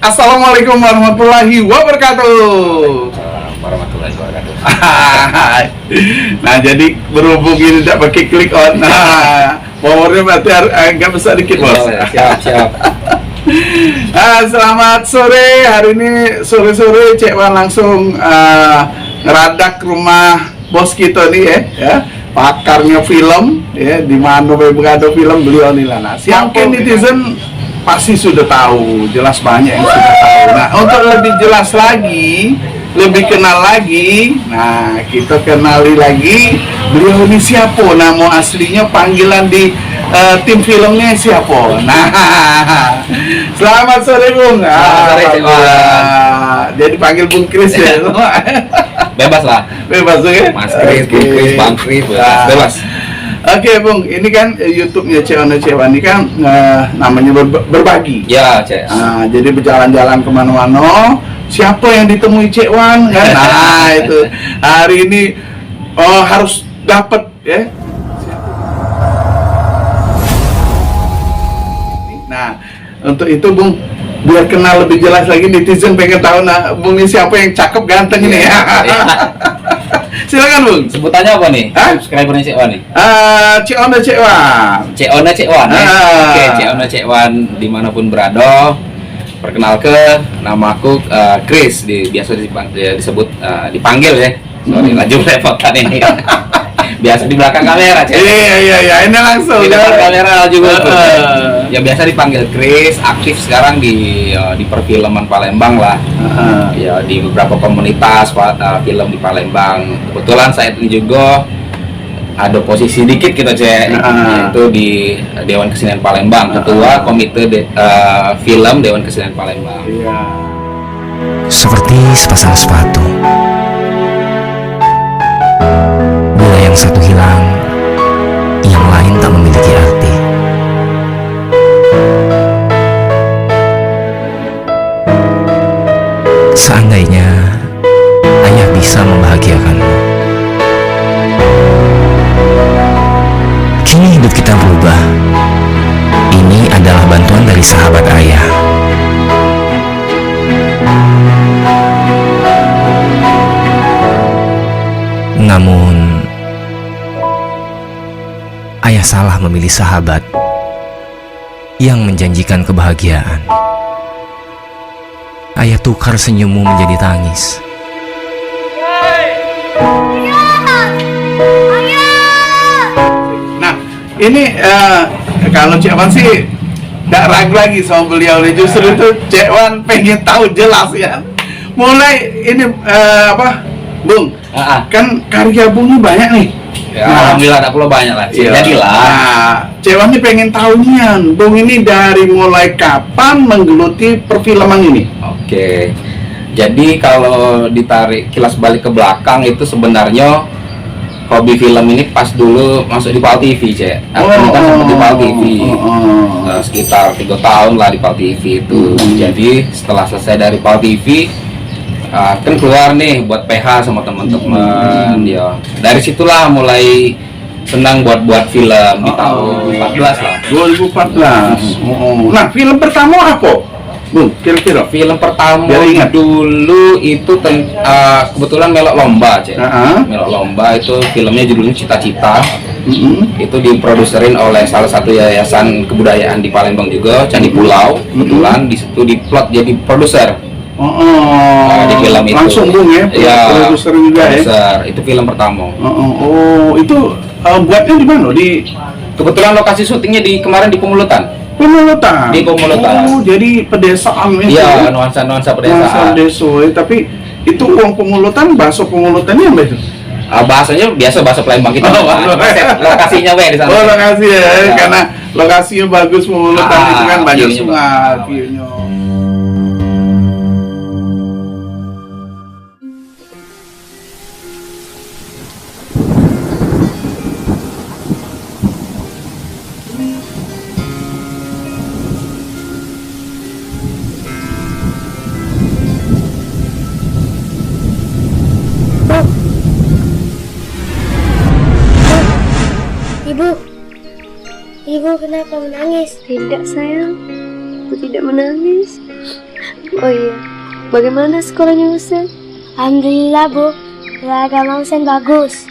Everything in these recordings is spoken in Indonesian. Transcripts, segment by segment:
Assalamualaikum warahmatullahi wabarakatuh. Warahmatullahi wabarakatuh. Nah, jadi berhubung ini tidak pakai click on. Nah, powernya berarti agak besar dikit, bos. Siap. Selamat sore. Hari ini sore-sore Cek Wan langsung ngeradak rumah bos kita nih ya. Pakarnya film ya, di mana berada film beliau nih lah. Nah, siapa netizen pasti sudah tahu, jelas banyak yang sudah tahu. Nah, untuk lebih jelas lagi, lebih kenal lagi, nah kita kenali lagi beliau ini siapa, nama aslinya, panggilan di tim filmnya siapa. Nah, selamat sore Bung. Sore, jadi panggil Bung Kris ya. Bebas lah. Bebas ya. Mas Kris, Bung Kris, Bang Kris, bebas. Oke Bung, ini kan YouTube-nya Cek Wan ini kan namanya berbagi. Ya, Cek. Jadi berjalan-jalan kemana-mana, siapa yang ditemui Cek Wan kan? Nah itu hari ini harus dapat ya. Nah untuk itu Bung, biar kenal lebih jelas lagi, netizen pengen tahu Bung ini siapa yang cakep ganteng ini ya. Silakan Bung. Sebutannya apa nih? Subscribernya Cek Wan nih? Cek Wan. Cek Wan ya? Oke, Cek Wan dimanapun berada. Perkenalkan, nama aku Kris, biasa disebut dipanggil ya. Sorry, laju repotan ini. Biasa di belakang kamera, Cek. Iya, ini langsung di depan kamera juga. Ya biasa dipanggil Kris, aktif sekarang di perfilman Palembang lah. Ya di beberapa komunitas film di Palembang. Kebetulan saat ini juga ada posisi dikit kita Cek, yaitu di Dewan Kesenian Palembang, ketua komite film Dewan Kesenian Palembang. Seperti sepasang sepatu, bila yang satu hilang, yang lain tak memiliki arti. Seandainya ayah bisa membahagiakanmu, kini hidup kita berubah. Ini adalah bantuan dari sahabat ayah. Namun, ayah salah memilih sahabat yang menjanjikan kebahagiaan. Ayah tukar senyummu menjadi tangis. Nah, ini kalau Cek Wan sih gak ragu lagi sama beliau nih. Justru itu Cek Wan pengen tahu jelas ya. Mulai ini Bung, kan karya Bung ini banyak nih. Ya, alhamdulillah ada pula banyak lah. Jadilah. Nah, Cek Wan ini pengen tahu nih, Bung ini dari mulai kapan menggeluti perfilman ini? Oke. Jadi kalau ditarik kilas balik ke belakang itu sebenarnya hobi film ini pas dulu masuk di PAL TV, Cek. Aku kan sempat di PAL TV. Sekitar 3 tahun lah di PAL TV itu. Jadi setelah selesai dari PAL TV, kan keluar nih buat PH sama teman-teman ya. Dari situlah mulai senang buat film di tahun 14 lah. 2014. Nah, film pertama apa? Bung, kira-kira film pertama dulu itu kebetulan melok lomba, Cek. Melok lomba itu filmnya judulnya Cita-Cita. Itu diproduserin oleh salah satu yayasan kebudayaan di Palembang juga, Candi Pulau. Kebetulan di situ diplot jadi produser. Di film itu langsung Bung ya, produser juga ya. Itu film pertama. Itu buatnya di mana? Kebetulan lokasi syutingnya kemarin di Pemulutan. Di Pemulutan. Jadi pedesaan itu. Iya, nuansa pedesaan. Tapi itu uang Pemulutan, bahasa Pemulutannya apa itu? Bahasanya biasa bahasa Palembang kita. Lokasinya di sana. Lokasi ya, karena lokasinya bagus. Pemulutan itu kan banyak sungai, view-nya. Ibu kenapa menangis? Tidak sayang, aku tidak menangis. Oh iya, bagaimana sekolahnya Husen? Alhamdulillah Bu, seragam Husen bagus.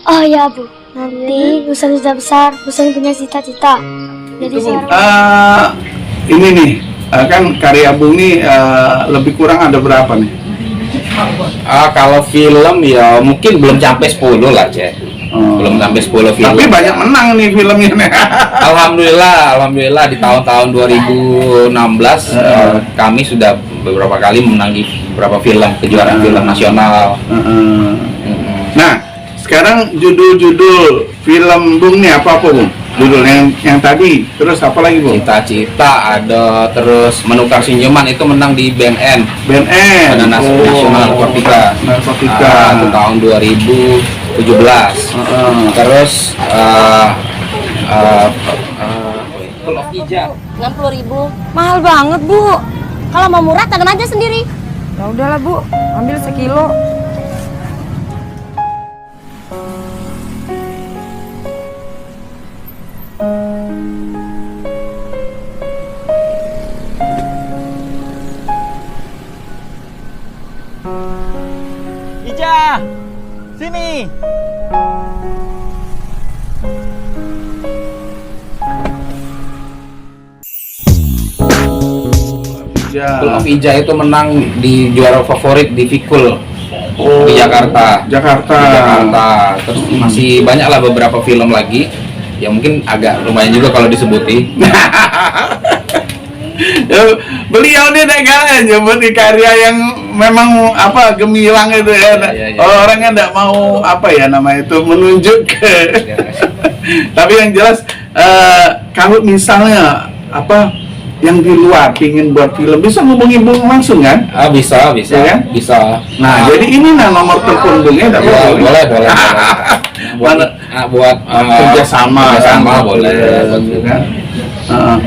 Oh ya Bu, nanti Husen sudah besar, Husen punya cita-cita. Jadi seorang Ini nih, kan karya Bung nih lebih kurang ada berapa nih? Kalau film ya mungkin belum sampai 10 lah, Cek. Belum sampai 10 film. Tapi banyak menang nih filmnya nih. Alhamdulillah di tahun-tahun 2016 kami sudah beberapa kali menangi beberapa film kejuaraan film nasional. Nah, sekarang judul-judul film Bung nih apa Bung? Judul yang tadi, terus apa lagi Bung? Cita-cita ada, terus menukar senyuman itu menang di BNN. BNN. Pada Nasional Narkotika. Itu tahun 2017. Terus Pulau Ija 60.000, mahal banget Bu. Kalau mau murah tanam aja sendiri. Ya udahlah Bu, ambil sekilo. Ija, sini. Pulau Ija itu menang di juara favorit di Fikul di Jakarta. Di Jakarta. Terus masih banyak lah beberapa film lagi yang mungkin agak lumayan juga kalau disebutin. Beliau nih negaranya nyebut di karya yang memang apa gemilang itu ya. Iya. Orangnya enggak mau apa ya nama itu menunjuk ke. Tapi yang jelas kalau misalnya apa yang di luar ingin buat film bisa ngubungi Bung langsung kan? Bisa, Ya kan? bisa. Nah, jadi ini nomor telepon Bungnya enggak Ya, boleh. Buat kerjasama boleh. Kan?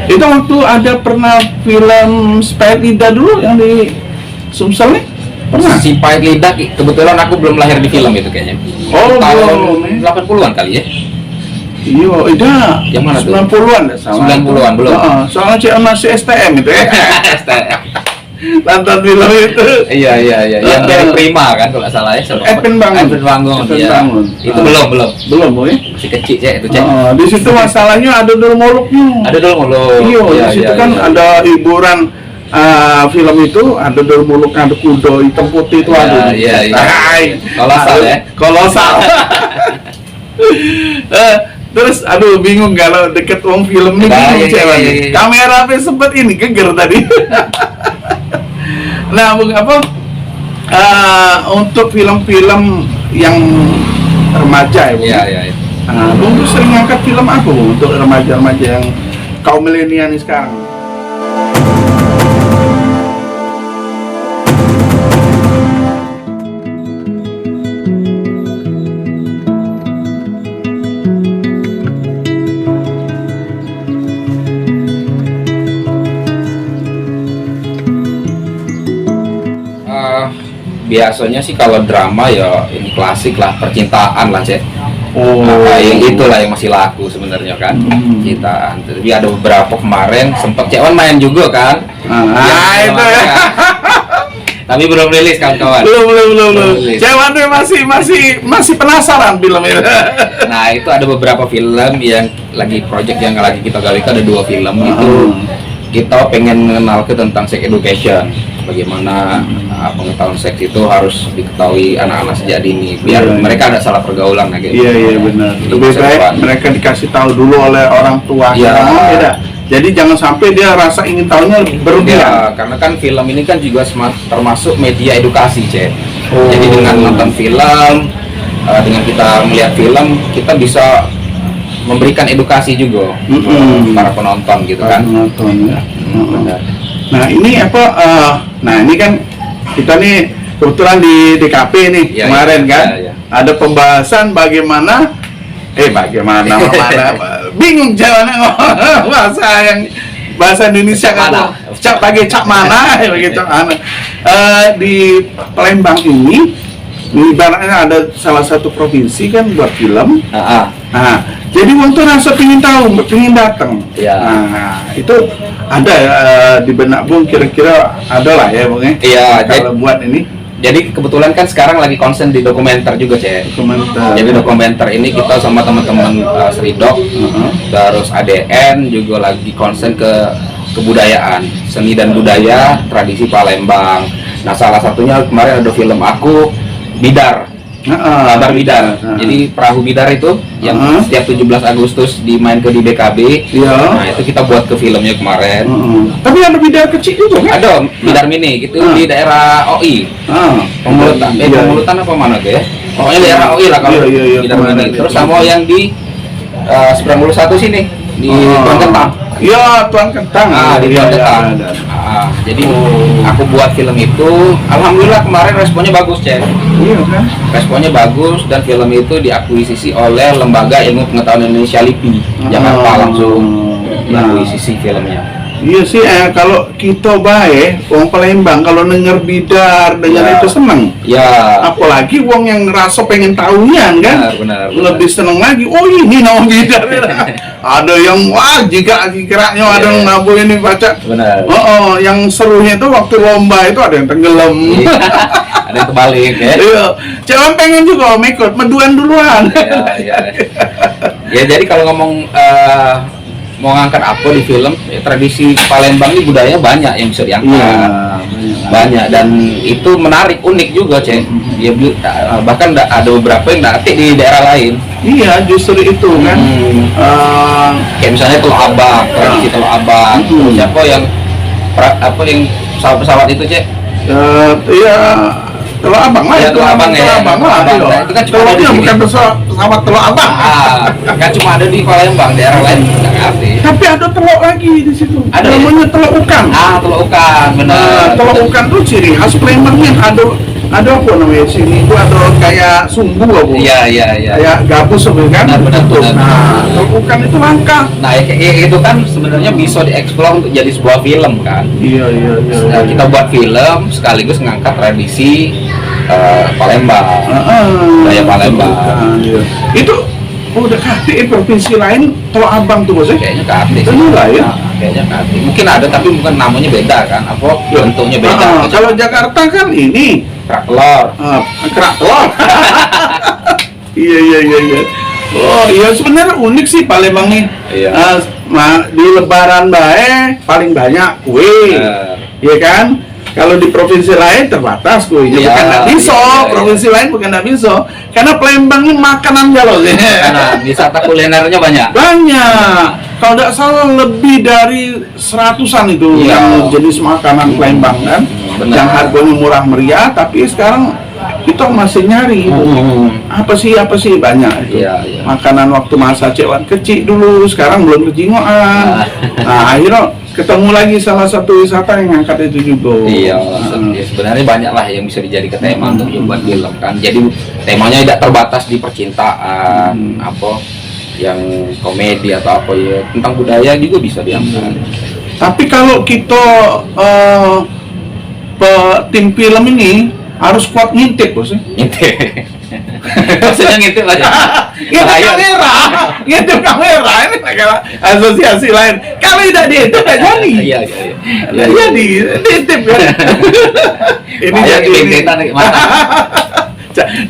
Itu waktu ada pernah film Spike Lidah dulu yang di Sumsel nih? Pernah? Si Pahit Lidah, kebetulan aku belum lahir di film itu kayaknya. Oh, tahun belum. 80-an kali ya. Iya, Yang mana tuh? 90-an dah sama. 90-an belum. Soalnya cek masih STM itu ya. Nonton film itu. Iya. Yang dari Prima kan kalau nggak salah ya. Epen Bangun. Iya. Itu belum. Belum, ya? Masih kecil Cek itu Cek. Di situ masalahnya ada dulu moluknya. Ada dulu mulu. Iya, di situ kan ada hiburan film itu ada dulu muluk, ada kuda hitam putih itu ada. Iya. Kolosal ya. Kolosal. Terus aduh bingung kalau deket wong film ini bingung cewek. Kamera apa sempet ini geger tadi. Nah, Bung apa untuk film-film yang remaja ya, Bung? Iya. Bung tuh sering ngangkat film apa, Bung, untuk remaja-remaja yang kaum milenial ini sekarang? Biasanya sih kalau drama ya ini klasik lah, percintaan lah Cek. Yang itulah yang masih laku sebenarnya kan, percintaan. Tapi ada beberapa kemarin sempat Cek main juga kan. Itu ya. Tapi belum rilis kawan-kawan. Belum. Cewek masih penasaran film itu. Nah itu ada beberapa film yang lagi project yang lagi kita gali, itu ada 2 film itu kita pengen mengenal ke tentang sex education, bagaimana pengetahuan seks itu harus diketahui anak-anak sejak dini biar mereka ada salah pergaulan gitu. Iya benar. Lebih baik mereka dikasih tahu dulu oleh orang tua. Iya. Jadi jangan sampai dia rasa ingin tahunya berlebihan. Ya, karena kan film ini kan juga termasuk media edukasi, Cek. Jadi dengan nonton film, dengan kita melihat film, kita bisa memberikan edukasi juga para penonton gitu kan. Benar. Nah ini apa? Nah ini kan kita nih kebetulan di DKP nih kemarin kan ada pembahasan bagaimana bingung jalannya bahasa Indonesia kan cak mana di Palembang ini ibaratnya ada salah satu provinsi kan buat film. Ah, Nah, jadi wong tuh rasa pengen tahu, pengen datang. Iya. Nah, itu ada di benak Bung, kira-kira ada lah ya Bung ya. Iya, Kalau buat ini jadi kebetulan kan sekarang lagi konsen di dokumenter juga, Cek. komentar. Jadi dokumenter ini kita sama teman-teman Sridok, terus ADN juga lagi konsen ke kebudayaan, seni dan budaya, tradisi Palembang. Nah, salah satunya kemarin ada film aku Bidar, Kabar Bidar. Jadi perahu Bidar itu yang setiap 17 Agustus dimain di BKB. Iya. Nah, itu kita buat ke filmnya kemarin. Tapi ada bidang kecil juga kan? Ada Bidar Mini gitu di daerah OI. Pemulutan, Iya. Pemulutan apa mana tuh ya? Pokoknya daerah OI lah kalau Iya, Bidar kemana Mini. dia? Terus sama yang di 91 sini di Tuan Kentang. Iya, Tuan Kentang. Di Iya, Tuan iya, Kentang. ada. Jadi aku buat film itu, alhamdulillah kemarin responnya bagus, Cek. Iya kan? Responnya bagus dan film itu diakuisisi oleh Lembaga Ilmu Pengetahuan Indonesia LIPI Jakarta, langsung diakuisisi filmnya. Iya sih, kalau kita baik, wong Palembang kalau denger Bidar, denger Ya. itu seneng. Ya, Apalagi wong yang ngerasa pengen tahunya kan, benar. lebih seneng lagi. Oh ini nama Bidar. Ada yang wah jika kiranya ada yang nabu ini baca. benar. Oh, yang serunya itu waktu lomba itu ada yang tenggelam. Iya. Ada yang terbalik ya. Iya, cewek pengen juga om ikut, meduan duluan. Ya. Ya, jadi kalau ngomong mau ngangkat apa di film, ya, tradisi Palembang ini budaya banyak yang bisa diangkat. Banyak, dan itu menarik, unik juga, Cek. Ya, bahkan ada beberapa yang nggak di daerah lain. Iya, justru itu kan. Kayak misalnya Teluk Abang, tradisi Teluk Abang. Terus siapa yang pesawat-pesawat itu, Cek? Iya, Teluk Abang lah. Iya, itu Teluk Abang namanya ya. Teluk Abang lah. Teluk Abang. iya. Nah, itu kan cuma ada di Teluknya sini. bukan pesawat Teluk Abang. Kan cuma ada di Palembang, daerah lain nggak ngerti. Tapi ada teluk lagi di situ. Ada ya? Namanya Teluk Ukan. Teluk Ukan, benar. Teluk Ukan tuh ciri khas Palembangnya. Ada apa namanya sini? Itu ada kayak sumbu apa? Iya. Kayak gabus apa kan? Benar. Nah, Teluk Ukan itu langka. Nah, itu kan sebenarnya bisa dieksplor untuk jadi sebuah film kan. Iya. Nah, kita buat film sekaligus ngangkat tradisi Palembang, budaya Palembang. Iya. Itu udah KTI provinsi lain Teluk Abang tuh bos. Kayaknya KT sih. Bener lah ya. Nah, kayaknya KT. Mungkin ada tapi mungkin namanya beda kan. Apa bentuknya beda. Kalau Jakarta kan ini kerak telur. kerak telur. Iya. Oh iya, sebenarnya unik sih Palembang nih. Iya. Di Lebaran bae paling banyak kue, iya kan? Kalau di provinsi lain terbatas kuenya, Iya, bukan nggak bisa. iya. Provinsi lain bukan nggak bisa, karena Palembang ini makanan galau sih. Karena wisata kulinernya banyak. Banyak. Kalau tidak salah lebih dari 100-an itu Iya. yang jenis makanan Palembang kan, benar. yang harganya murah meriah, tapi sekarang kita masih nyari itu. Apa sih banyak itu. Iya. Makanan waktu masa Cekwan kecil dulu, sekarang belum kecingoan. Nah, akhirnya ketemu lagi salah satu wisata yang ngangkat itu juga. Iya, ya, sebenarnya banyak lah yang bisa dijadikan tema untuk buat film kan. Jadi temanya tidak terbatas di percintaan, apa yang komedi atau apa ya, tentang budaya juga bisa diangkat. Tapi kalau kita tim film ini harus kuat ngintip bos. Ngintip. Maksudnya ngintip aja. Ngintip kamera ini negara asosiasi lain. Kalau tidak diintip nggak jadi. Iya. Nggak jadi, diintip kan. Ini jadi ini.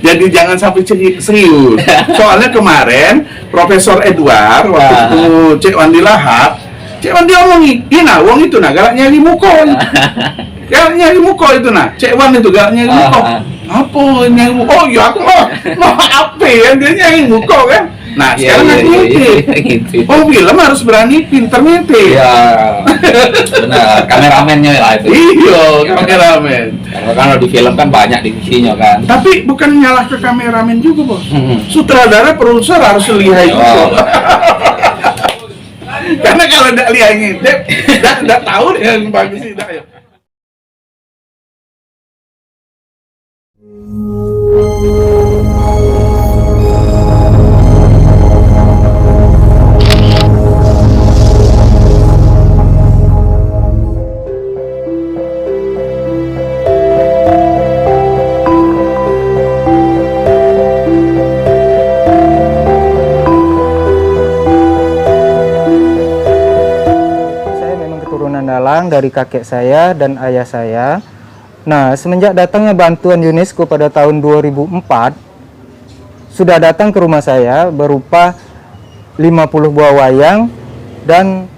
Jadi jangan sampai serius. Soalnya kemarin Profesor Edward waktu Cek Wandi lahap, Cek Wandi omongi, ina wong itu galak nyari mukon. Galak nyari muko itu Cek Wan itu galak nyari muko. Apa nyari muko? Oh iya aku mau apa ya dia nyari muko kan. Nah sekarang aku ngintip. Oh film harus berani pinter ngintip. Iya. Benar, kameramennya lah itu. Iya, kameramen. Kalau di film kan banyak divisinya kan. Tapi bukan nyalah ke kameramen juga bos. Sutradara, produser harus lihai juga. Karena kalau tidak lihai ngintip, tidak tahu yang bagus tidak ya. Palembang dari kakek saya dan ayah saya. Nah, semenjak datangnya bantuan UNESCO pada tahun 2004, sudah datang ke rumah saya berupa 50 buah wayang dan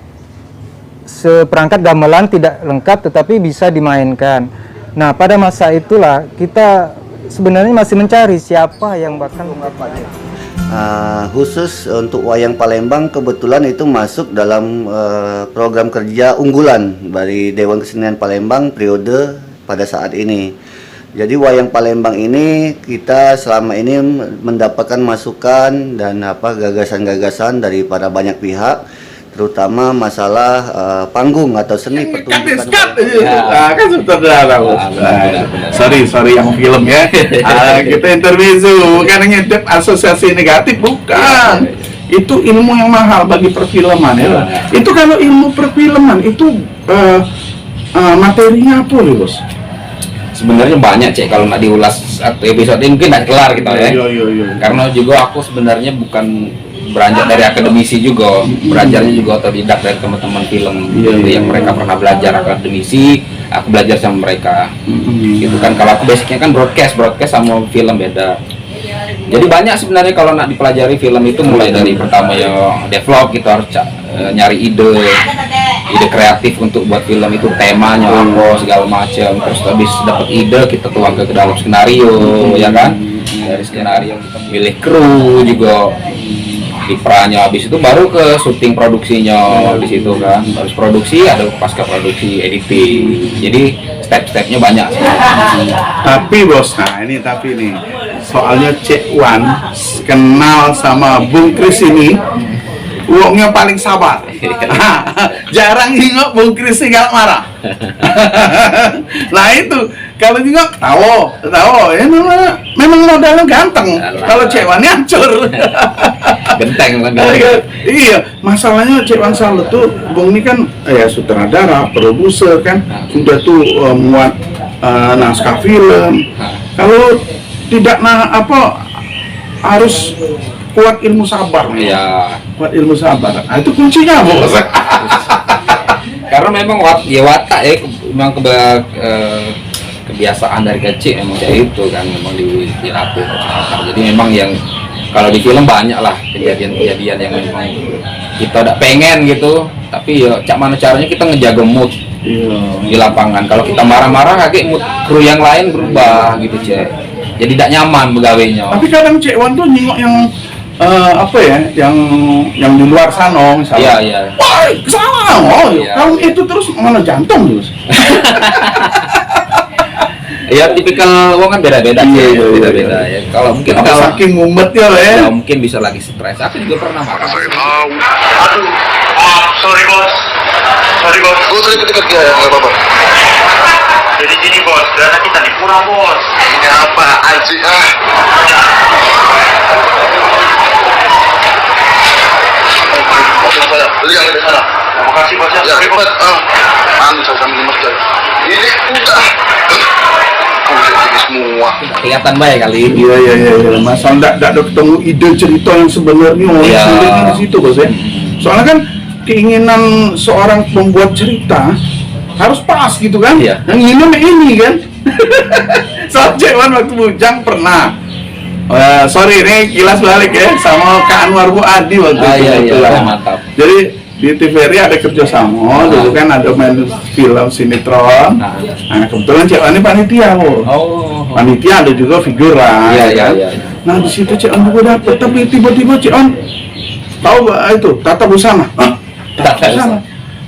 seperangkat gamelan tidak lengkap tetapi bisa dimainkan. Nah, pada masa itulah kita sebenarnya masih mencari siapa yang bakal mengapa. Khusus untuk wayang Palembang kebetulan itu masuk dalam program kerja unggulan dari Dewan Kesenian Palembang periode pada saat ini. Jadi wayang Palembang ini kita selama ini mendapatkan masukan dan gagasan-gagasan dari para banyak pihak, terutama masalah panggung atau seni pertunjukan. Kan sutradara bos. Sorry yang film ya. Kita intermezzo, bukan ngintip asosiasi negatif, bukan. Itu ilmu yang mahal bagi perfilman ya. Itu kalau ilmu perfilman itu materinya apa nih bos? Sebenarnya banyak Cek, kalau nggak diulas satu episode ini mungkin nggak kelar kita ya. Karena juga aku sebenarnya bukan beranjak dari akademisi juga, belajarnya juga otodidak dari teman-teman film yang mereka pernah belajar akademisi, aku belajar sama mereka. Gitu kan, kalau aku basicnya kan broadcast sama film beda. Jadi banyak sebenarnya kalau nak dipelajari film itu, mulai dari pertama ya develop, kita harus nyari ide kreatif untuk buat film itu, temanya apa segala macam. Terus habis dapat ide kita tuang ke dalam skenario ya kan. Dari skenario kita pilih kru juga di perannya, habis itu baru ke syuting produksinya di situ kan. Harus produksi, ada pasca produksi, editing. Jadi step-stepnya banyak. Tapi bos, nah ini tapi nih soalnya Cek Wan kenal sama Bung Kris ini, uangnya paling sabar. Jarang nengok Bung Kris galak marah. Nah itu kalau nengok tahu ya memang modalnya ganteng. Kalau Cek Wan hancur. Genteng kan. Iya, masalahnya Cek Wan Salut tuh Bung ini kan ya sutradara, produser kan, sudah tuh muat naskah film. Kalau tidak harus kuat ilmu sabar. Iya. Kuat ilmu sabar. Nah, itu kuncinya bos. Karena memang watak ya, memang kebiasaan dari kecil memang kayak itu kan, memang dilatih. Jadi memang yang kalau di film banyak lah kejadian-kejadian yang memang kita udah pengen gitu, tapi ya cak mana caranya kita ngejaga mood di lapangan. Kalau kita marah-marah kayak mood kru yang lain berubah gitu Cek. Jadi tidak nyaman begawainya. Tapi kadang Cek Wan tuh nengok yang yang di luar sana misalnya. Iya. Wah, kesana. Kalau itu terus mana jantung terus. Ya tipikal wong kan beda-beda sih, beda-beda ya. Kalau mungkin kalau saking ngumetnya lah ya. Mungkin bisa lagi stres. Aku juga pernah marah. Aduh, sorry bos. Gue tadi dekat dia ya, nggak apa-apa. Jadi gini bos, dana kita nih kurang bos. Ini apa aja Beli yang di sana. Terima kasih bos ya. Cepat. Ambil sambil masjid. Ini udah. Semua kelihatan baik kali. Iya. Masalah enggak ada ketemu ide cerita yang sebenarnya di situ bos ya. Soalnya kan keinginan seorang pembuat cerita harus pas gitu kan. Iya. Yang ini kan. Soal Cek Wan waktu bujang pernah. Sorry ini kilas balik ya sama Kak Anwar Bu Adi waktu itu. Iya, mantap. Jadi di TVRI ada kerjasama, dulu kan ada main film sinetron. Nah kebetulan Cek Wan ini panitia loh. Panitia ada juga figuran. Iya. Nah di situ Cek Wan juga dapet, tapi tiba-tiba Cek Wan tahu gak itu tata busana? Tata busana.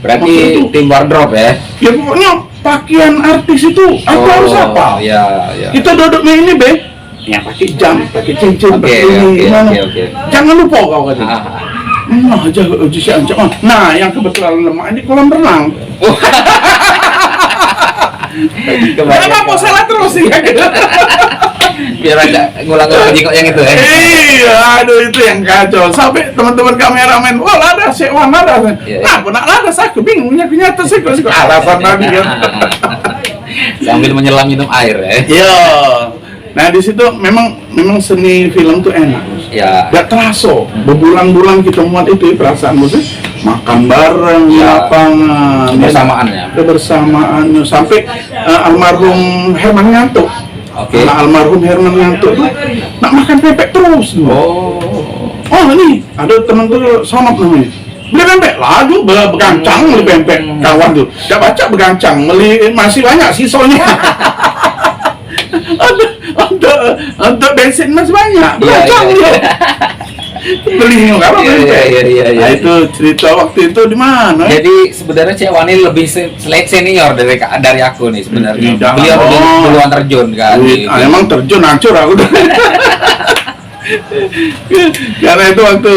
Berarti tim wardrobe ya? Ya pokoknya pakaian artis itu harus apa? Iya. Kita duduknya ini ya pakai jam, pakai cincin, pakai ini. Jangan lupa kau kata. Nah, nah, yang kebetulan lemah ini kolam renang. Kenapa salah terus ya? Biar agak ngulang-ngulang jengkok yang itu ya. Iya, aduh itu yang kacau. Sampai teman-teman kameramen, wah ada Cek Wan ada. Nah, benar ada saya bingung nyata sih kok alasan tadi kan. Sambil menyelam minum air ya. Iya. Nah di situ memang seni film tuh enak. Ya. Gak terasa. Berbulan-bulan kita muat itu perasaan bos. makan bareng di Ya. lapangan, Kebersamaannya. kebersamaannya sampai almarhum Herman Ngantuk. Oke. Nah, almarhum Herman Ngantuk tuh nak makan pempek terus. Oh ini ada teman tuh sonop namanya. Beli pempek, laju begancang beli pempek kawan tuh. Gak baca begancang, beli masih banyak sisanya. Untuk bensin masih banyak, begancang dia. Beli apa pempek? Nah itu cerita waktu itu di mana? Jadi sebenarnya Cek Wani lebih senior dari aku nih sebenarnya. Tidak. Beliau duluan terjun kan. gitu. Emang terjun hancur aku udah. Karena itu waktu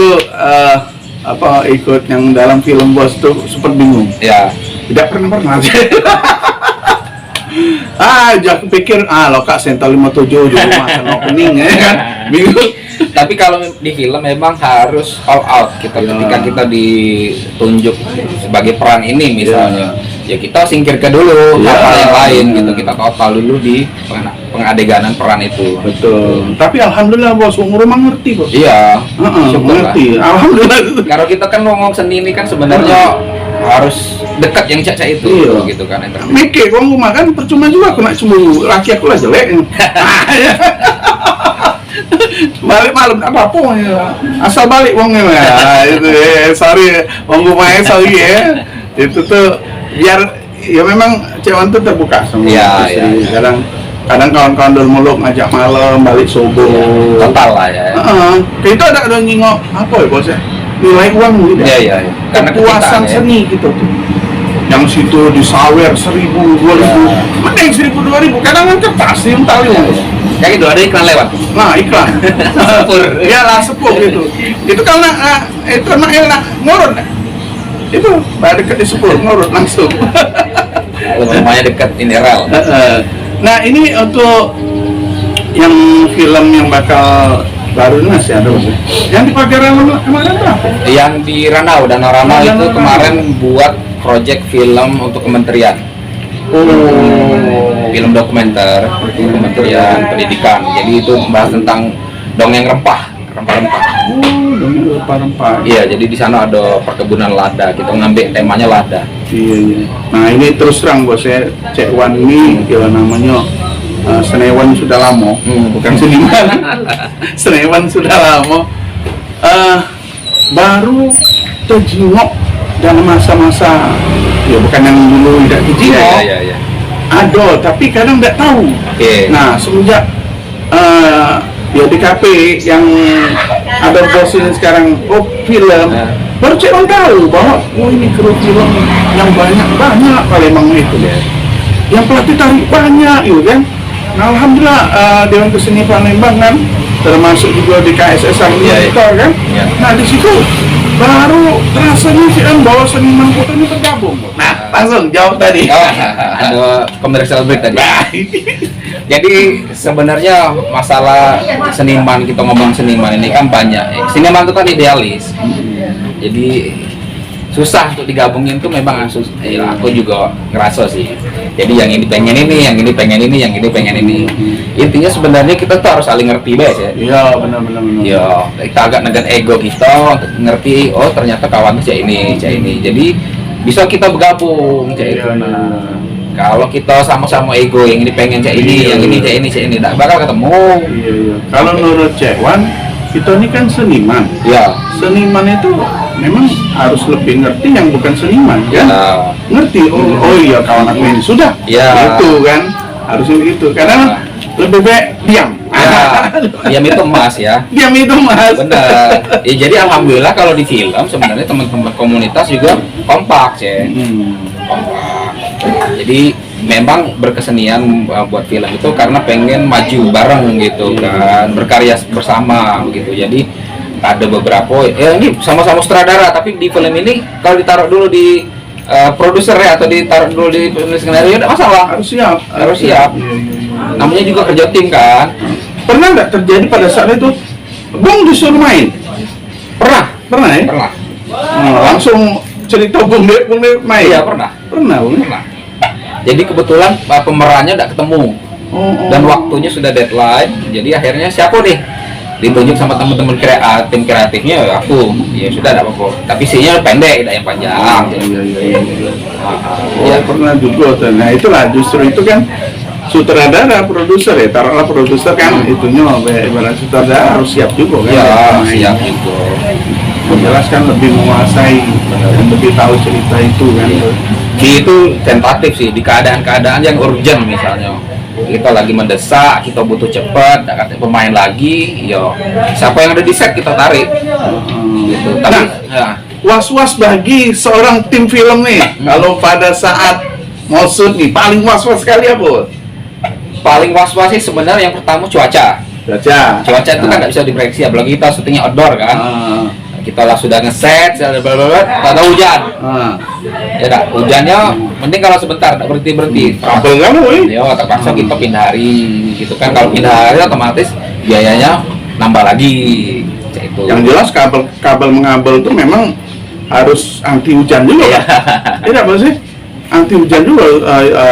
ikut yang dalam film Bos tuh super bingung. Ya. Tidak pernah aku pikir lo Kak Sental 57 juga makan opening ya kan. Bingung. Tapi kalau di film memang harus all out kita ketika kita ditunjuk sebagai peran ini misalnya. Ya kita singkirkan dulu hal yang lain gitu. Kita total dulu di pengadeganan peran itu. Betul. Tapi alhamdulillah Bos, umur mah ngerti Bos. Iya. Syukurlah. Ngerti. Alhamdulillah. Kalau kita kan ngomong seni ini kan sebenarnya harus dekat yang caca itu gitu kan. Mikir gua makan percuma juga aku nak cemburu laki aku lah jelek. Balik malam apa ya. Asal balik wongnya ya. Itu sorry wong main sorry ya. Itu tuh biar ya memang Cewan tuh terbuka sama istri. Kadang kawan-kawan dulu muluk ngajak malam balik subuh. Total lah ya. Itu ada nyingok apa ya Bos ya? Nilai uang gitu. Iya. Karena kepuasan seni gitu tuh. Yang situ disawer 1.000, 2.000, mending 1.000, 2.000. Kadang kan kertas sih, tali kayak gitu ada iklan lewat. Nah iklan. Sepur. Ya lah sepur gitu. Itu karena itu enak ngurut. Itu pada dekat di sepur ngurut langsung. Rumahnya dekat ini rel. Nah ini untuk yang film yang bakal baru ini masih ada Bos. Yang di Pagarang kemarin berapa? Yang di Ranau, Danau Ranau itu kemarin buat project film untuk kementerian. Film dokumenter Kementerian Pendidikan. Jadi itu membahas tentang dongeng rempah. Dongeng rempah-rempah. Iya, jadi di sana ada perkebunan lada. Kita ngambil temanya lada. Iya. Nah ini terus terang Bos ya, Cek Wan ini ya namanya Senewan sudah lama, bukan seniman. Senewan sudah lama. Baru terjengok dalam masa-masa ya bukan yang dulu tidak dijengok. Iya. Ada, tapi kadang tidak tahu. Nah semenjak ya di KP yang ada Bos ini sekarang film, baru Cek Wan tahu bahwa ini kru film yang banyak Palembang itu ya. Yang pelatih tarik banyak gitu kan. Nah, alhamdulillah Dewan Kesenian Palembang kan termasuk juga di KSS kan. Nah di situ baru rasanya sih kan bahwa seniman kota ini tergabung. Nah langsung jawab tadi. Ada commercial break tadi. Jadi sebenarnya masalah seniman, kita ngomong seniman ini kan banyak. Seniman itu kan idealis. Jadi susah untuk digabungin tuh memang aku juga ngerasa sih. Jadi yang ini pengen ini, yang ini pengen ini, yang ini pengen ini. Intinya sebenarnya kita tuh harus saling ngerti ya. Iya benar. Iya, kita agak negan ego kita untuk ngerti. Oh ternyata kawan cak ini. Jadi bisa kita bergabung cak itu. Kalau kita sama-sama ego, yang ini pengen cak ini, yang ini cak ini, tak bakal ketemu. Iya. Kalau menurut Cek Wan, kita ini kan seniman. Ya. Seniman itu memang harus lebih ngerti yang bukan seniman kan? Ngerti. Oh iya kawan aku ini sudah. Ya. Itu kan harusnya begitu. Karena lebih baik diam. Diam itu emas ya. Diam itu emas. Benar. Ya jadi alhamdulillah kalau di film sebenarnya teman-teman komunitas juga kompak ya. Kompak. Jadi memang berkesenian buat film itu karena pengen maju bareng gitu kan, berkarya bersama begitu. Jadi ada beberapa ya ini sama-sama sutradara, tapi di film ini kalau ditaruh dulu di produser ya atau ditaruh dulu di penulis skenario tidak masalah. Harus siap. Namanya juga kerja tim kan. Pernah nggak terjadi pada saat itu Bung disuruh main? Pernah ya? Pernah. Langsung cerita Bung main? Iya pernah. Jadi kebetulan pemerannya tidak ketemu dan waktunya sudah deadline. Jadi akhirnya siapa nih ditunjuk sama teman-teman tim kreatifnya ya aku, ya sudah ada apa-apa. Tapi sihnya pendek, tidak yang panjang. Ya pernah juga tuh. Nah itulah justru itu kan sutradara, produser ya, taruhlah produser kan itunya ibarat sutradara harus siap juga kan. Ya, siap juga. Menjelaskan lebih menguasai dan lebih tahu cerita itu kan. Itu tentatif sih di keadaan-keadaan yang urgent misalnya. Kita lagi mendesak, kita butuh cepat, ada pemain lagi, yo siapa yang ada di set kita tarik. Gitu. Tapi ya. Was-was bagi seorang tim film nih, kalau pada saat mau shoot nih, paling was-was sekali apa? Paling was-was sih sebenarnya yang pertama cuaca. Cuaca itu kan nggak bisa diprediksi, apalagi kita syutingnya outdoor kan. Kita lah sudah ngeset, ada hujan. Ya dah, hujannya penting kalau sebentar, tak berhenti. Kabel kamu, ya terpaksa kita pindah hari, gitu kan. Kalau pindah hari otomatis biayanya nambah lagi. Itu. Yang jelas kabel mengabel itu memang harus anti hujan juga, ya. Tidak apa sih? Anti hujan juga,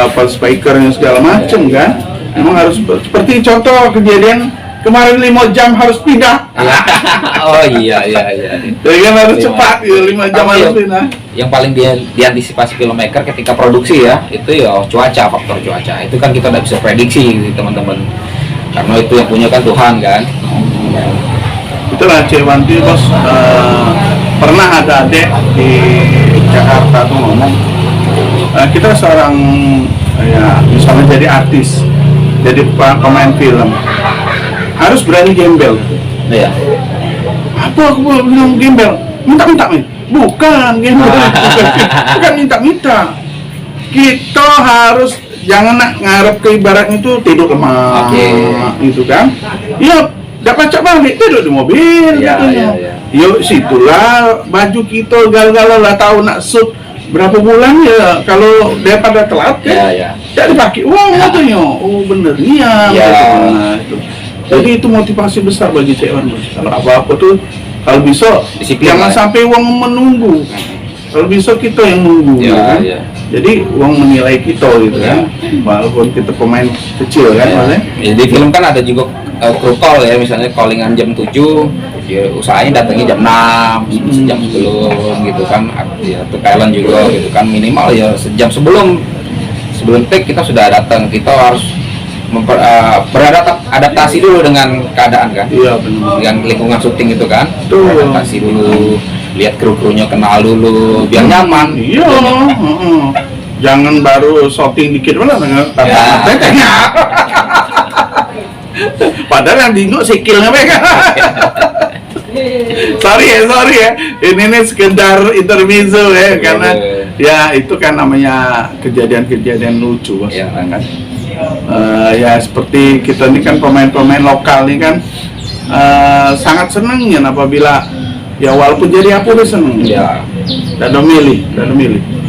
apa spikernya segala macam kan. Memang harus seperti contoh kejadian kemarin 5 jam harus pindah. Oh iya. Jadi kan harus cepat ya, 5 jam harus pindah. Yang paling diantisipasi filmmaker ketika produksi ya, itu ya faktor cuaca. Itu kan kita tidak bisa prediksi teman-teman. Karena itu yang punya kan Tuhan kan. Itulah Cik Wanti bos, pernah ada adik di Jakarta tuh ngomong, kita seorang ya misalnya jadi artis, jadi pemain film, harus berani gembel. Iya. Apa aku bilang gembel? Minta-minta nih? Bukan gembel, bukan minta-minta. Kita harus jangan ngarep ke ibaratnya itu tidur lemah, gitu kan? Ya, dapat cak balik tidur di mobil, katanya. Yuk situlah baju kita galau-galau lah tahu nak shoot berapa bulan ya, kalau daripada telat kan, tidak dipakai uang katanya. Oh bener iya. Nah, itu. Jadi itu motivasi besar bagi cewek. Kalau apa-apa tuh, kalau bisa jangan sampai uang menunggu. Kalau bisa kita yang nunggu, kan? Jadi uang menilai kita gitu kan, walaupun kita pemain kecil kan, maksudnya. Di film kan ada juga crew call ya, misalnya callingan jam 7, ya usahain datangnya jam 6, sejam sebelum gitu kan. Ya untuk Thailand juga gitu kan, minimal ya sejam sebelum take kita sudah datang. Kita harus beradaptasi dulu dengan keadaan kan. Iya benar. Dengan lingkungan syuting itu kan. Beradaptasi dulu, lihat kru-krunya kenal dulu biar nyaman. Iya. Jangan baru shooting dikit malah tanya. Padahal yang bingung sikilnya mereka. sorry ya. Ini sekedar intermezzo ya, karena ya itu kan namanya kejadian-kejadian lucu kan. Ya seperti kita ini kan pemain-pemain lokal nih kan, sangat senangnya apabila ya walaupun jadi apa udah seneng. Ya. Dan milih.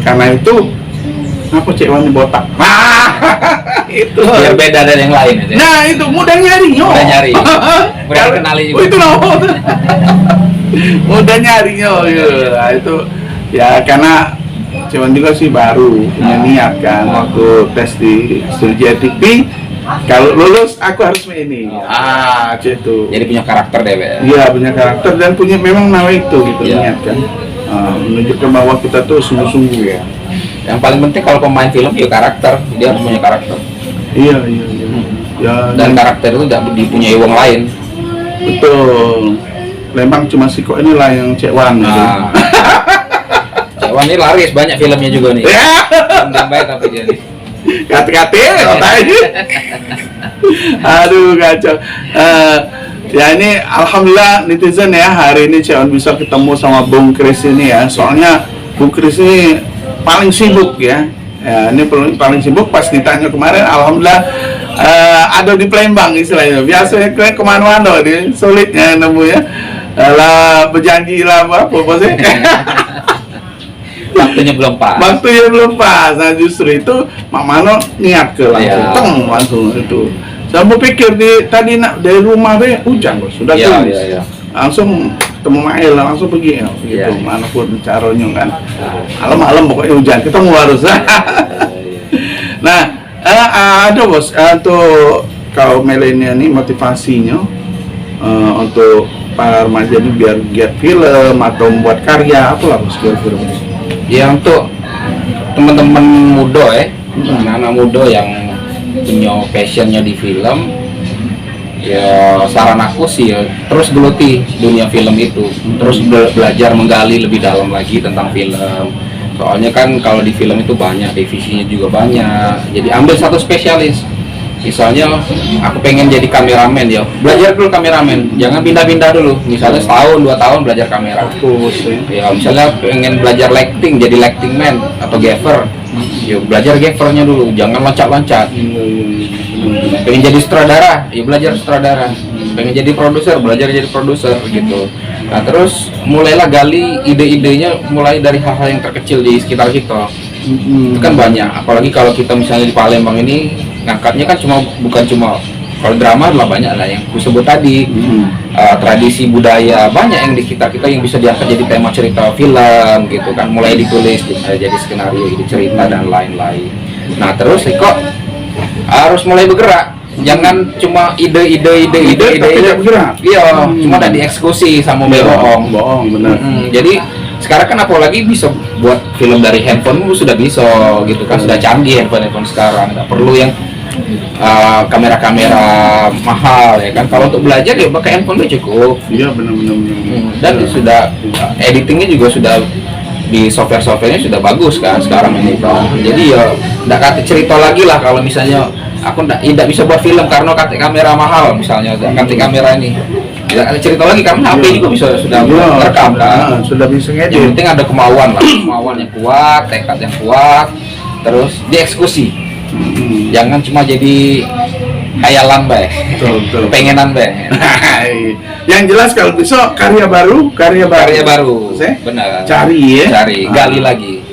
Karena itu apa Cik Wani botak? Itu biar beda dari yang lain aja. Nah itu mudah nyarinya. Mudah kenali juga. Oh, itu loh. Mudah nyarinya. Ya, itu ya karena cuman juga sih baru punya niat kan waktu tes di Studio TV, kalau lulus aku harus ini. Itu. Jadi punya karakter deh, Iya punya karakter dan punya memang nama itu gitu niat kan. Menunjukkan bahwa kita tuh sungguh-sungguh ya. Yang paling penting kalau pemain film ya karakter, dia harus punya karakter. Iya. Ya, dan karakter itu tidak dipunyai uang lain. Betul. Memang cuma si kok inilah yang Cek Wan. Cek Wan ini laris banyak filmnya juga nih. Yang baik tapi dia nih. Kati-kati, aduh kacau. Ya ini alhamdulillah netizen ya, hari ini Cek Wan bisa ketemu sama Bung Kris ini ya. Soalnya Bung Kris ini paling sibuk ya. Ya, ini paling sibuk pas ditanya kemarin, alhamdulillah ada di Palembang istilahnya. Biasanya kemana-mana dia sulitnya nemunya. Lah berjanji lah apa sih? Waktunya belum pas. Nah justru itu Mak Mano niat ke langsung itu. Saya berpikir tadi nak dari rumah hujan bos, sudah tulis. Langsung ketemu Mael langsung pergi gitu, manapun caranya kan. Malam pokoknya hujan ketemu harus. Nah ada bos untuk kaum milenial ini motivasinya untuk para remaja ini biar giat film atau membuat karya, apalah Bos kira-kira? Ya untuk teman-teman muda anak-anak muda yang punya passionnya di film, ya saran aku sih ya terus geluti dunia film itu, terus belajar menggali lebih dalam lagi tentang film. Soalnya kan kalau di film itu banyak divisinya juga banyak, jadi ambil satu spesialis. Misalnya aku pengen jadi kameramen, ya belajar dulu kameramen, jangan pindah-pindah dulu. Misalnya setahun 2 tahun belajar kamera. Ya misalnya pengen belajar lighting, jadi lighting man atau gaffer, ya belajar gaffernya dulu, jangan loncat-loncat. Pengen jadi sutradara, ya belajar sutradara. Pengen jadi produser, belajar jadi produser gitu. Nah terus mulailah gali ide-idenya mulai dari hal-hal yang terkecil di sekitar kita. Itu kan banyak, apalagi kalau kita misalnya di Palembang ini ngangkatnya kan bukan cuma kalau drama lah, banyak lah yang aku sebut tadi, tradisi budaya banyak yang di kita yang bisa diangkat jadi tema cerita film gitu kan, mulai ditulis jadi skenario, jadi cerita dan lain-lain. Nah terus kok harus mulai bergerak, jangan cuma ide bergerak. Iya, cuma ada dieksekusi sama bohong benar. Jadi sekarang kan apalagi bisa buat film dari handphone sudah bisa gitu kan, sudah canggih handphone sekarang, nggak perlu yang kamera mahal ya kan. Kalau untuk belajar ya pakai handphone udah cukup. Iya benar. Dan sudah editingnya juga sudah di softwarenya sudah bagus kan sekarang ini kan. Jadi ya nggak kata cerita lagi lah kalau misalnya aku tidak bisa buat film karena kata kamera mahal misalnya, kata kamera ini. Tidak ada cerita lagi karena HP juga bisa sudah merekam kan, sudah bisa ngedit. Yang penting ada kemauan lah, kemauan yang kuat, tekad yang kuat, terus dieksekusi. Jangan cuma jadi khayalan Betul. pengenan Yang jelas kalau bisa karya baru. Benar. Cari gali lagi.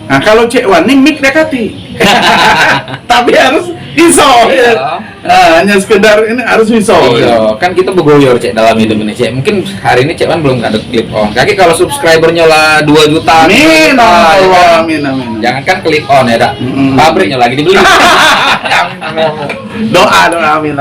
Nah kalau Cek Wan nih mik dekati. Tapi harus iso. Iya. Hanya sekedar ini harus iso. Iya, kan kita bergoyor Cek dalam hidup ini Cek. Mungkin hari ini Cek Wan belum ada klip on. Kaki kalau subscribernya lah 2 juta. Amin. Amin. Jangan kan klik on ya, pabriknya lagi dibeli. Doa amin.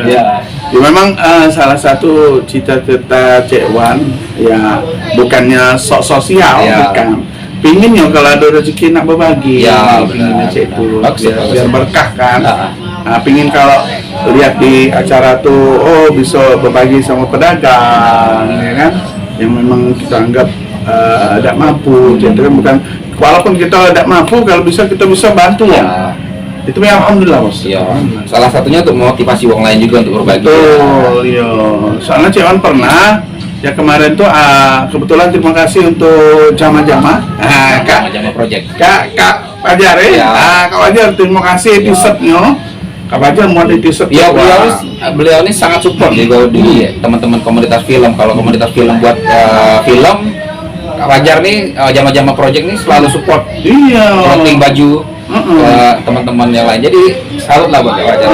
Ya. Ya memang salah satu cita-cita Cek Wan ya bukannya sok sosial, Ya. bukan. Pinginnya kalau ada rezeki nak berbagi, Ya, pinginnya benar. Cek itu Bagus, biar berkah kan. Nah. Pingin kalau lihat di acara tuh, bisa berbagi sama pedagang, ya kan? Yang memang kita anggap tidak mampu, jadi kan bukan. Walaupun kita tidak mampu, kalau bisa kita bisa bantu Ya. Itu ya alhamdulillah Bos. Iya. Salah satunya untuk memotivasi orang lain juga untuk berbagi. Betul, iya. Soalnya Cek Wan pernah ya kemarin tuh kebetulan terima kasih untuk jama-jama. Jama project. Kak Fajar Ya. Kak Fajar terima kasih episode-nya. Kak Fajar mau episode. Ya, beliau ini sangat support juga di teman-teman komunitas film. Kalau komunitas film buat film, Kak Fajar nih jama-jama project nih selalu support. Iya. Clothing baju ke teman-teman yang lain. Jadi salut lah buat Kak Fajar.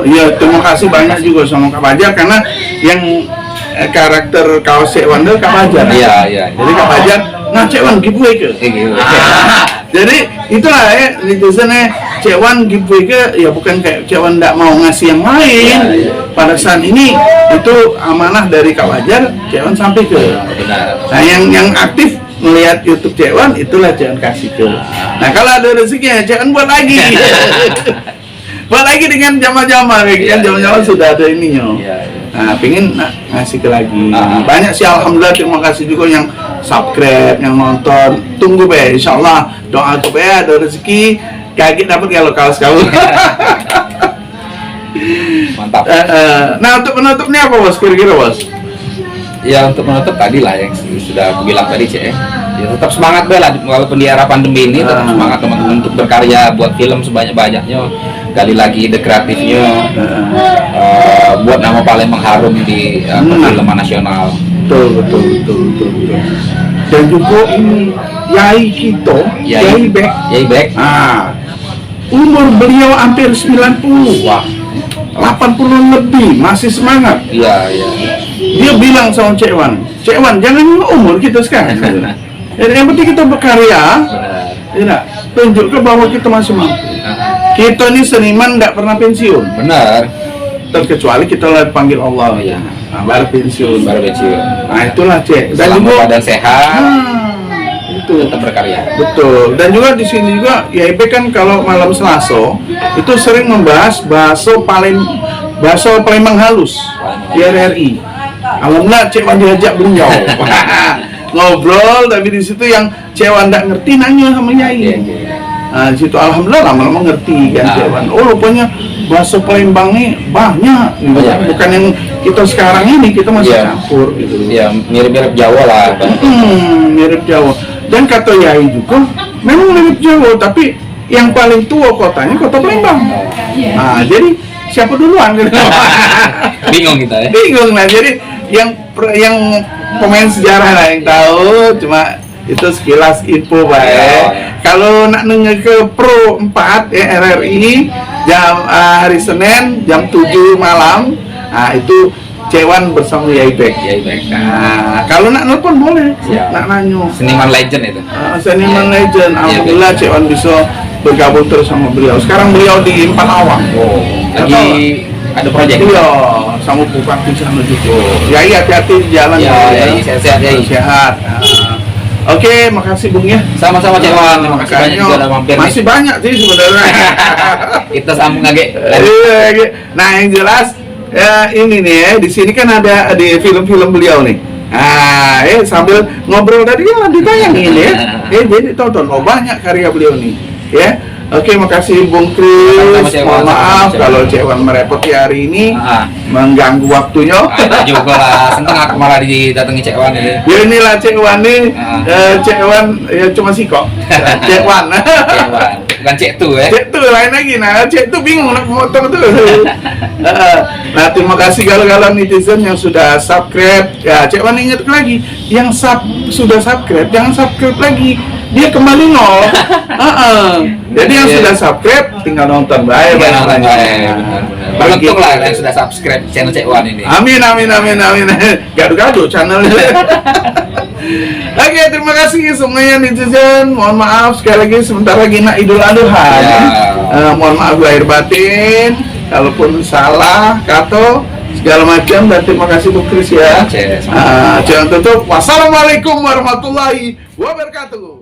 Iya, terima kasih banyak juga sama Kak Fajar karena yang karakter kaos Cek Wan itu Kak Fajar. Iya. Jadi Kak Fajar, nah Cek Wan giveaway ke. Jadi itulah ya netizennya Cek Wan giveaway ke, ya bukan kayak Cek Wan tidak mau ngasih yang lain. Pada saat ini itu amanah dari Kak Fajar, Cek Wan sampai ke. Benar. Nah yang aktif melihat YouTube Cek Wan itulah Cek Wan kasih ke. Nah kalau ada rezeki Cek Wan buat lagi. Buat lagi dengan jama-jama kayak kan jama-jama sudah ada ininya. Nah, pengen ngasih ke lagi. Banyak sih alhamdulillah, terima kasih juga yang subscribe, yang nonton. Tunggu be, insyaallah doa tuh be ada rezeki. Kaget dapat kalau kaos kamu. Mantap. Nah untuk penutupnya apa Bos? Kira-kira Bos? Ya untuk menutup tadi lah yang sudah aku bilang tadi Cek. Ya tetap semangat be lah walaupun di era pandemi ini, tetap semangat teman-teman untuk berkarya, buat film sebanyak-banyaknya, gali lagi ide kreatifnya, buat nama Palembang harum di perfilman nasional. Betul. Dan juga ini Yai kita, Yai Bek. Umur beliau hampir 90. Wah, 80 lebih, masih semangat. iya. Dia bilang sama Cek Wan, jangan umur kita sekarang. Jadi yang penting kita berkarya, Benar. tunjukkan bahwa kita masih mampu. Kita ini seniman tidak pernah pensiun. Benar. terkecuali kita lagi panggil Allah. Iya. Nah, baru pensiun. Baru pensiun. Nah itulah Cek. Dan Selama juga badan sehat, itu tetap berkarya. betul. Dan juga di sini juga YIP kan kalau malam Selasa itu sering membahas bakso Palembang halus di RRI. Alhamdulillah Cek Wan diajak beliau ngobrol, tapi di situ yang Cek Wan nggak ngerti nanya sama Yai. Nah, di situ alhamdulillah lama-lama ngerti kan Cek Wan. Oh rupanya bakso Palembang ini banyak, gitu. Bukan yang kita sekarang ini, kita masih campur gitu. Ya mirip-mirip Jawa lah. Mirip Jawa. Dan kata Yai juga memang mirip Jawa, tapi yang paling tua kotanya kota Palembang. Nah, jadi siapa duluan gitu. Bingung kita ya. Bingung lah. Jadi yang pemain sejarah lah yang tahu, cuma itu sekilas info Pak ya. Kalau nak nanya ke Pro 4 ya RRI jam hari Senin jam 7 malam, nah itu Cek Wan bersama Yaibek. Nah, kalau nak nelpon boleh, nak nanya. Seniman legend itu. Seniman legend. Alhamdulillah Cek Wan bisa bergabung terus sama beliau. Sekarang beliau di Empat Awang. Lagi ada proyek. Iya, sama Bupati sana juga. Ya hati-hati di jalan. Ya, sehat-sehat ya. Sehat. Oke, makasih Bung ya. Sama-sama Cek Wan. Terima kasih banyak juga udah mampir. Masih banyak sih sebenarnya. Kita sambung lagi. Nah, yang jelas ya ini nih ya, di sini kan ada di film-film beliau nih. Nah, sambil ngobrol tadi ya ditayangin ya. Jadi tonton, oh banyak karya beliau nih. Ya. Oke, makasih Bung Kris. Mohon maaf kalau Cek Wan merepoti hari ini, mengganggu waktunya. Ada juga lah, seneng aku malah didatangi Cek Wan ini. Ya inilah Cek Wan nih, Cek Wan ya cuma sih kok. Cek Wan. Bukan Cek Tu ya. Cek Tu lain lagi, nah Cek Tu bingung nak motong tuh. Nah terima kasih galau-galau netizen yang sudah subscribe. Ya Cek Wan ingat lagi, yang sudah subscribe jangan subscribe lagi. Dia kembali nol. Jadi yang sudah subscribe tinggal nonton. Baik. Beruntung lah yang sudah subscribe channel Cek Wan ini. Amin. Gaduh-gaduh channelnya. Oke, terima kasih semuanya netizen. Mohon maaf sekali lagi sebentar lagi nak Idul Adha. Mohon maaf lahir batin. Kalaupun salah kata segala macam, dan terima kasih Bu Kris ya. Jangan tutup. Wassalamualaikum warahmatullahi wabarakatuh.